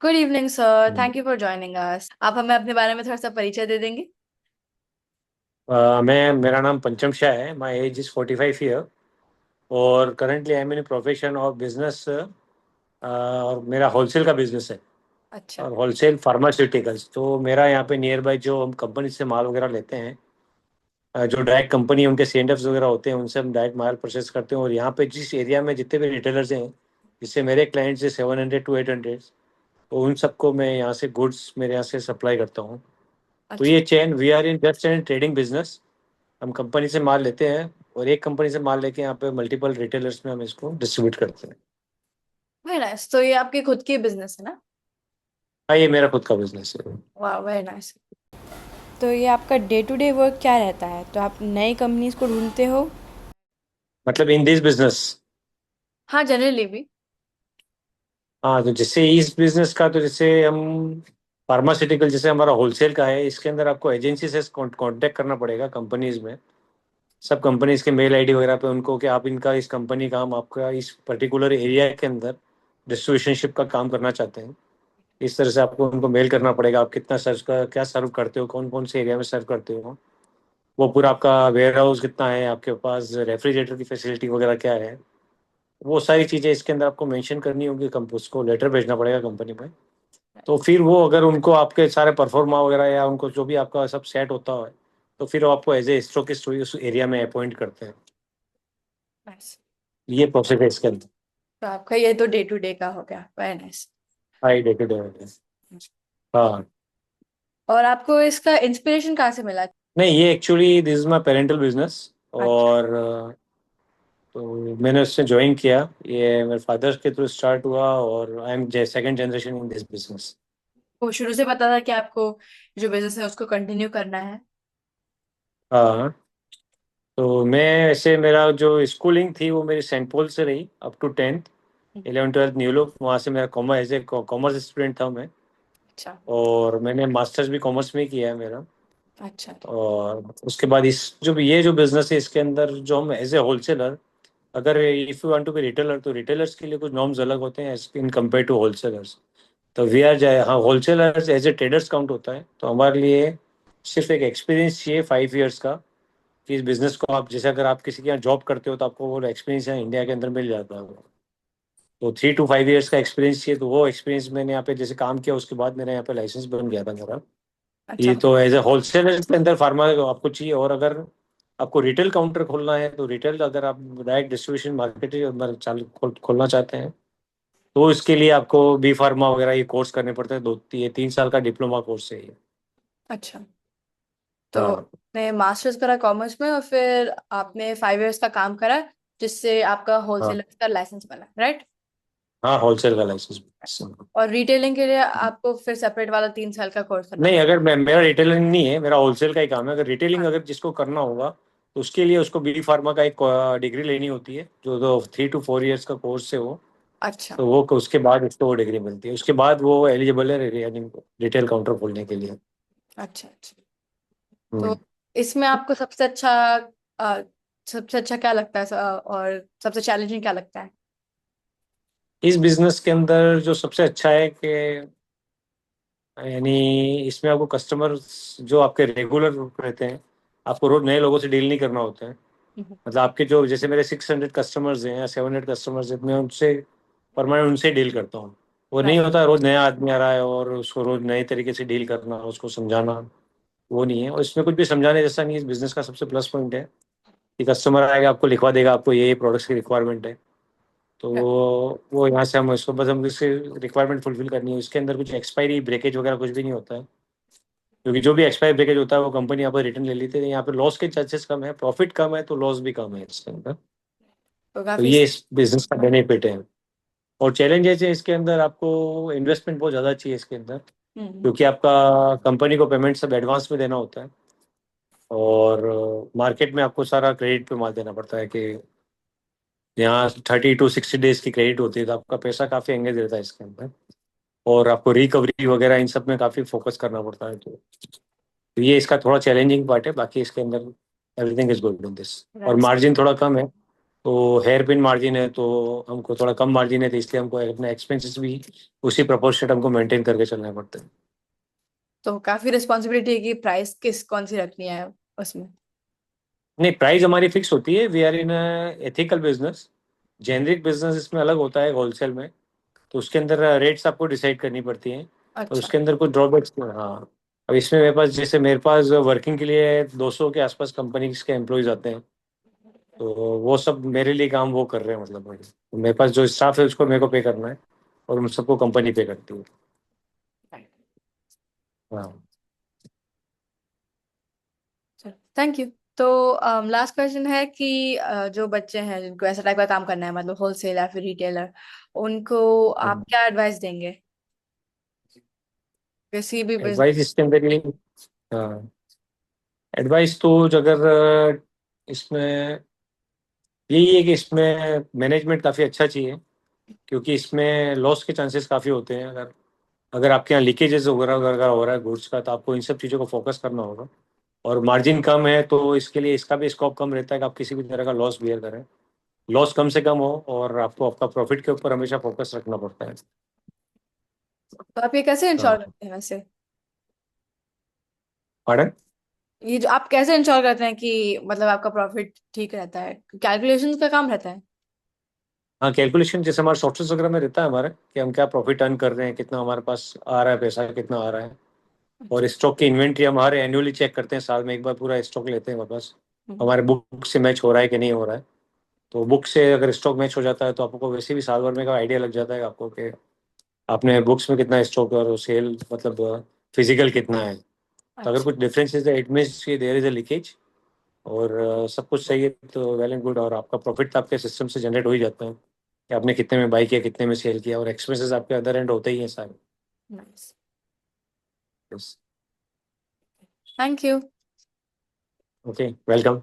Good evening sir, hmm. Thank you for joining us. आप हमें अपने बारे में थोड़ा सा परिचय दे देंगे? मेरा नाम पंचम शाह है। माई एज इज़ 45 ईयर और currently I am in profession of business. और मेरा होलसेल का बिजनेस है अच्छा। और होलसेल फार्मास्यूटिकल्स। तो मेरा यहाँ पे नियर बाई जो हम कंपनी से माल वगैरह लेते हैं, जो डायरेक्ट कंपनी उनके सी&एफ वगैरह होते हैं, उनसे हम डायरेक्ट माल परचेस करते हैं। और यहाँ पे जिस एरिया में जितने भी रिटेलर्स हैं, जिससे मेरे क्लाइंट्स है 700 to 800, तो उन सबको मैं यहाँ से गुड्स मेरे यहाँ से सप्लाई करता हूँ। तो अच्छा। ये chain, we are in just and trading business. हम कंपनी से माल लेते हैं और एक कंपनी से माल लेके यहाँ पे मल्टीपल रिटेलर्स में हम इसको डिस्ट्रीब्यूट करते हैं। Very nice. तो ये आपकी खुद की बिजनेस है ना? हाँ, ये मेरा खुद का बिजनेस है। वाह, वेरी नाइस। तो ये आपका डे टू डे वर्क क्या रहता है? तो आप नई कंपनीज को ढूंढते हो? मतलब इन दिस बिजनेस। हाँ, जनरली भी। हाँ, तो जैसे इस बिजनेस का, तो जैसे हम फार्मास्यूटिकल, जैसे हमारा होलसेल का है, इसके अंदर आपको एजेंसी से कांटेक्ट करना पड़ेगा कंपनीज में। सब कंपनीज के मेल आईडी वगैरह पे उनको कि आप इनका, इस कंपनी का हम आपका इस पर्टिकुलर एरिया के अंदर डिस्ट्रीब्यूशनशिप का काम करना चाहते हैं। इस तरह से आपको उनको मेल करना पड़ेगा, आप कितना सर्व का क्या सर्व करते हो, कौन कौन से एरिया में सर्व करते हो, वो पूरा आपका वेयर हाउस कितना है, आपके पास रेफ्रिजरेटर की फैसिलिटी वगैरह क्या है, वो सारी चीज़ें इसके अंदर आपको मेंशन करनी होगी। उसको लेटर भेजना पड़ेगा कंपनी में। तो फिर वो अगर उनको आपके सारे परफॉर्मा वगैरह या उनको जो भी आपका सब सेट होता है, तो फिर वो आपको एज ए स्टॉकिस्ट उस एरिया में अपॉइंट करते हैं। नाइस। ये प्रोसेस है इसके अंदर। तो आपका ये तो डे टू डे का हो गया। Very nice. Hi day to day. हाँ। और आपको इसका इंस्पिरेशन कहाँ से मिला? नहीं, ये actually this is my parental business. अच्छा। और तो मैंने उससे ज्वाइन किया। ये मेरे फादर के थ्रू स्टार्ट हुआ और I am second generation in this business. वो शुरू से पता था कि आपको जो बिजनेस है उसको कंटिन्यू करना है? हाँ। तो मैं ऐसे, मेरा जो स्कूलिंग थी वो मेरी सेंट पॉल से रही up to 10th। Hmm. 11th 12th new लोग, वहाँ से मेरा commerce, as a commerce student था मैं। अच्छा। और मैंने मास्टर्स भी कॉमर्स में किया है मेरा। अच्छा। और उसके बाद इस जो ये जो बिजनेस है, इसके अंदर जो हम एज ए होलसेलर, अगर if you want to be retailer, तो रिटेलर्स के लिए कुछ नॉर्म्स अलग होते हैं इन कम्पेयर टू होलसेलर्स। तो वी आर जाए, हाँ, wholesalers as a traders count होता है। तो हमारे लिए सिर्फ एक एक्सपीरियंस चाहिए 5 years का, कि इस बिजनेस को आप, जैसे अगर आप किसी के यहाँ जॉब करते हो तो आपको वो एक्सपीरियंस यहाँ इंडिया के अंदर मिल जाता है। तो 3 to 5 years का एक्सपीरियंस चाहिए। तो वो एक्सपीरियंस मैंने यहाँ पे जैसे काम किया, उसके बाद मेरा यहाँ पे लाइसेंस बन गया था मेरा। अच्छा। ये तो एज ए होलसेलर के अंदर फार्मा आपको चाहिए। और अगर आपको रिटेल काउंटर खोलना है, तो रिटेल अगर आप डायरेक्ट डिस्ट्रीब्यूशन मार्केट चालू खोलना चाहते हैं, तो इसके लिए आपको बी फार्मा वगैरह ये कोर्स करने पड़ते हैं। ये 3 साल का डिप्लोमा कोर्स है ये। अच्छा। तो हाँ। आपने मास्टर्स करा कॉमर्स में और फिर आपने 5 इयर्स का काम करा, जिससे आपका हाँ। होलसेलर का लाइसेंस बना, राइट? हाँ, होलसेल का लाइसेंस। और रिटेलिंग के लिए आपको फिर सेपरेट वाला 3 साल का कोर्स करना नहीं, पड़ा? अगर मेरा रिटेलिंग नहीं है, मेरा होलसेल का ही काम है। अगर रिटेलिंग हाँ। अगर जिसको करना होगा, तो उसके लिए उसको बी फार्मा का एक डिग्री लेनी होती है, जो 3 to 4 years का कोर्स है वो। अच्छा। तो वो उसके बाद उसको वो डिग्री मिलती है, उसके बाद वो एलिजिबल है रिटेल काउंटर खोलने के लिए। अच्छा। अच्छा। तो हम्म। इसमें आपको अ, सबसे अच्छा क्या लगता है और सबसे चैलेंजिंग क्या लगता है? इस बिजनेस के अंदर जो सबसे अच्छा है कि, यानी इसमें आपको कस्टमर जो आपके रेगुलर रहते हैं, आपको रोज नए लोगों से डील नहीं करना होता है। हम्म। मतलब आपके जो, जैसे मेरे 600 कस्टमर्स हैं या 700 कस्टमर्स हैं, मैं उनसे परमानेंट उनसे डील करता हूँ। वो नहीं राइट। होता रोज नया आदमी आ रहा है और उसको रोज नए तरीके से डील करना, उसको समझाना, वो नहीं है। और इसमें कुछ भी समझाने जैसा नहीं है। इस बिजनेस का सबसे प्लस पॉइंट है कि कस्टमर आएगा, आपको लिखवा देगा, आपको ये प्रोडक्ट्स की रिक्वायरमेंट है, तो वो यहाँ से हम इसको, बस हम इससे रिक्वायरमेंट फुलफिल करनी है। इसके अंदर कुछ एक्सपायरी ब्रेकेज वगैरह कुछ भी नहीं होता है, क्योंकि जो भी एक्सपायरी ब्रेकेज होता है वो कंपनी यहाँ पर रिटर्न ले लेती है। यहाँ पे लॉस के चांसेस कम है, प्रॉफिट कम है, तो लॉस भी कम है इसके अंदर। तो तो काफी। ये इस बिजनेस का बेनिफिट है। और चैलेंजेस है इसके अंदर, आपको इन्वेस्टमेंट बहुत ज़्यादा चाहिए इसके अंदर, हम्म। क्योंकि आपका कंपनी को पेमेंट सब एडवांस में देना होता है। और मार्केट में आपको सारा क्रेडिट पे माल देना पड़ता है, कि यहाँ 30 to 60 days की क्रेडिट होती है, तो आपका पैसा काफ़ी एंगेज रहता है इसके अंदर। और आपको रिकवरी वगैरह इन सब में काफ़ी फोकस करना पड़ता है। तो ये इसका थोड़ा चैलेंजिंग पार्ट है, बाकी इसके अंदर everything is good in this. और राइट। मार्जिन थोड़ा कम है, तो हेयर पिन मार्जिन है, तो हमको थोड़ा कम मार्जिन है, तो इसलिए हमको अपने एक्सपेंसेस भी उसी प्रोपोर्शनेट हमको मेंटेन करके चलना पड़ता है। तो काफी रिस्पॉन्सिबिलिटी है कि प्राइस कौन सी रखनी है उसमें। नहीं, प्राइस हमारी फिक्स होती है। We are in ethical business. Generic business इसमें अलग होता है होलसेल में, तो उसके अंदर रेट्स आपको डिसाइड करनी पड़ती हैं, और अच्छा। उसके अंदर कुछ ड्रॉबैक्स। हाँ, अब इसमें मेरे पास वर्किंग के लिए 200 के आसपास कंपनीज के एम्प्लॉयज आते हैं, तो वो सब मेरे लिए काम वो कर रहे हैं, मतलब मेरे पास जो स्टाफ है उसको मेरे को पे करना है, और उन सबको कंपनी पे करती है। हाँ। Thank you. तो लास्ट क्वेश्चन है कि जो बच्चे हैं जिनको ऐसा टाइप का काम करना है, मतलब होलसेल या फिर रिटेलर, उनको आप क्या एडवाइस देंगे किसी भी बिजनेस। एडवाइस इसके अंदर ये, हाँ, एडवाइस तो अगर इसमें यही है कि इसमें मैनेजमेंट काफ़ी अच्छा चाहिए, क्योंकि इसमें लॉस के चांसेस काफ़ी होते हैं। अगर अगर आपके यहाँ लीकेजेस वगैरह वगैरह हो रहा है गुड्स का, तो आपको इन सब चीज़ों को फोकस करना होगा। और मार्जिन कम है, तो इसके लिए इसका भी स्कोप कम रहता है कि आप किसी भी तरह का लॉस बियर करें। लॉस कम से कम हो, और आपको आपका प्रॉफिट के ऊपर हमेशा फोकस रखना पड़ता है। तो आप ये कैसे इंश्योर हाँ। करते हैं वैसे? पढ़ें। ये जो आप कैसे इंश्योर करते हैं कि मतलब आपका प्रॉफिट ठीक रहता है, कैलकुलेशंस का काम रहता है। हाँ, कैलकुलेशन जैसे हमारे सॉफ्टवेयर वगैरह में रहता है हमारे, कि हम क्या प्रॉफिट अर्न कर रहे हैं, कितना हमारे पास आ रहा है, पैसा कितना आ रहा है। और स्टॉक की इन्वेंट्री हम हमारे एनुअली चेक करते हैं, साल में एक बार पूरा स्टॉक लेते हैं वापस, हम्म। हमारे बुक से मैच हो रहा है कि नहीं हो रहा है। तो बुक से अगर स्टॉक मैच हो जाता है, तो आपको वैसे भी साल भर में का आइडिया लग जाता है आपको, कि आपने बुक्स में कितना स्टॉक है और सेल मतलब फिजिकल कितना है। तो अगर अच्छा। कुछ डिफरेंसेस है, it means there is a leakage. और सब कुछ सही है तो वेल एंड गुड, और आपका प्रॉफिट तो आपके सिस्टम से जनरेट हो ही जाता है, कि आपने कितने में बाई किया, कितने में सेल किया, और एक्सपेंसेस आपके अदर एंड होते ही हैं सारे। Nice. Okay, thank you. Welcome.